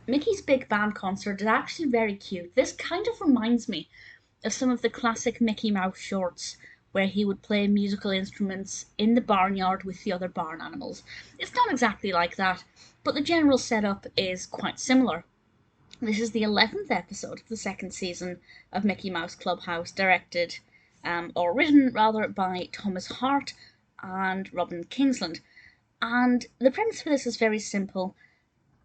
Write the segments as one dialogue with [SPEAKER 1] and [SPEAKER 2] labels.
[SPEAKER 1] Mickey's big band concert is actually very cute. This kind of reminds me of some of the classic Mickey Mouse shorts where he would play musical instruments in the barnyard with the other barn animals. It's not exactly like that, but the general setup is quite similar. This is the 11th episode of the second season of Mickey Mouse Clubhouse, directed or written rather by Thomas Hart and Robin Kingsland. And the premise for this is very simple.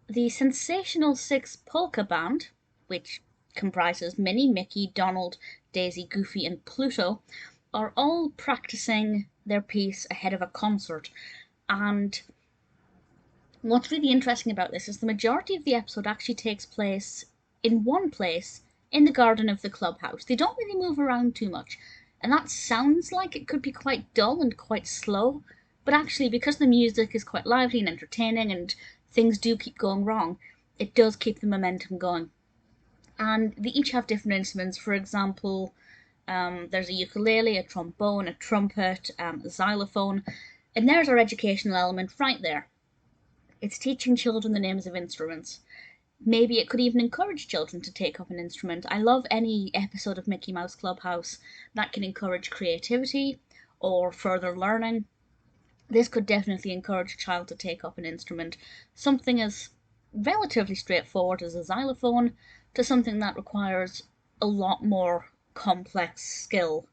[SPEAKER 1] The Sensational Six Polka Band, which comprises Minnie, Mickey, Donald, Daisy, Goofy, and Pluto, are all practicing their piece ahead of a concert. And what's really interesting about this is the majority of the episode actually takes place in one place in the garden of the clubhouse. They don't really move around too much. And that sounds like it could be quite dull and quite slow, but actually, because the music is quite lively and entertaining and things do keep going wrong, it does keep the momentum going. And they each have different instruments. For example, there's a ukulele, a trombone, a trumpet, a xylophone, and there's our educational element right there. It's teaching children the names of instruments. Maybe it could even encourage children to take up an instrument. I love any episode of Mickey Mouse Clubhouse that can encourage creativity or further learning. This could definitely encourage a child to take up an instrument, something as relatively straightforward as a xylophone to something that requires a lot more complex skill,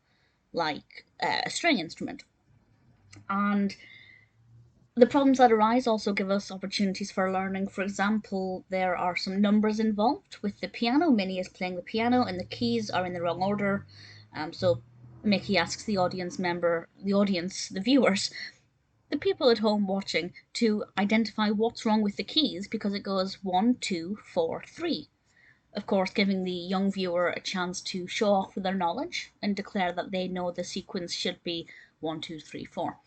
[SPEAKER 1] like a string instrument. And the problems that arise also give us opportunities for learning. For example, there are some numbers involved with the piano. Minnie is playing the piano and the keys are in the wrong order. So Mickey asks the the viewers, the people at home watching, to identify what's wrong with the keys because it goes 1, 2, 4, 3. Of course, giving the young viewer a chance to show off their knowledge and declare that they know the sequence should be 1, 2, 3, 4.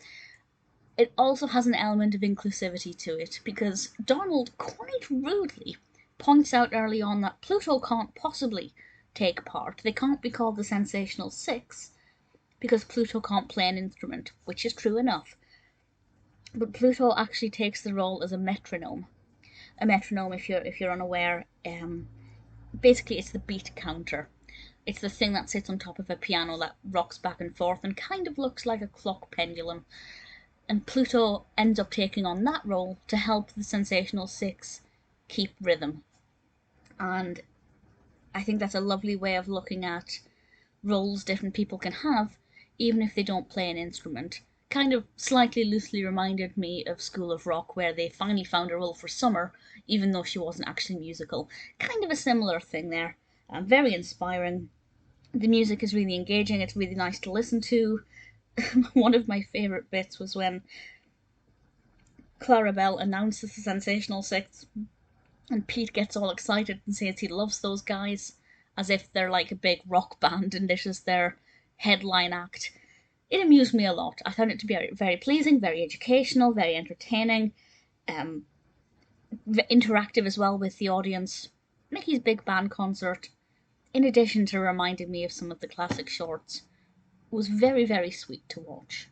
[SPEAKER 1] It also has an element of inclusivity to it because Donald quite rudely points out early on that Pluto can't possibly take part. They can't be called the Sensational Six because Pluto can't play an instrument, which is true enough. But Pluto actually takes the role as a metronome. A metronome, if you're unaware, basically it's the beat counter. It's the thing that sits on top of a piano that rocks back and forth and kind of looks like a clock pendulum. And Pluto ends up taking on that role to help the Sensational Six keep rhythm. And I think that's a lovely way of looking at roles different people can have, even if they don't play an instrument. Kind of slightly loosely reminded me of School of Rock, where they finally found a role for Summer, even though she wasn't actually musical. Kind of a similar thing there. Very inspiring. The music is really engaging, it's really nice to listen to. One of my favourite bits was when Clarabelle announces the Sensational Six, and Pete gets all excited and says he loves those guys, as if they're like a big rock band and this is their headline act. It amused me a lot. I found it to be very, very pleasing, very educational, very entertaining, interactive as well with the audience. Mickey's big band concert, in addition to reminding me of some of the classic shorts, was very, very sweet to watch.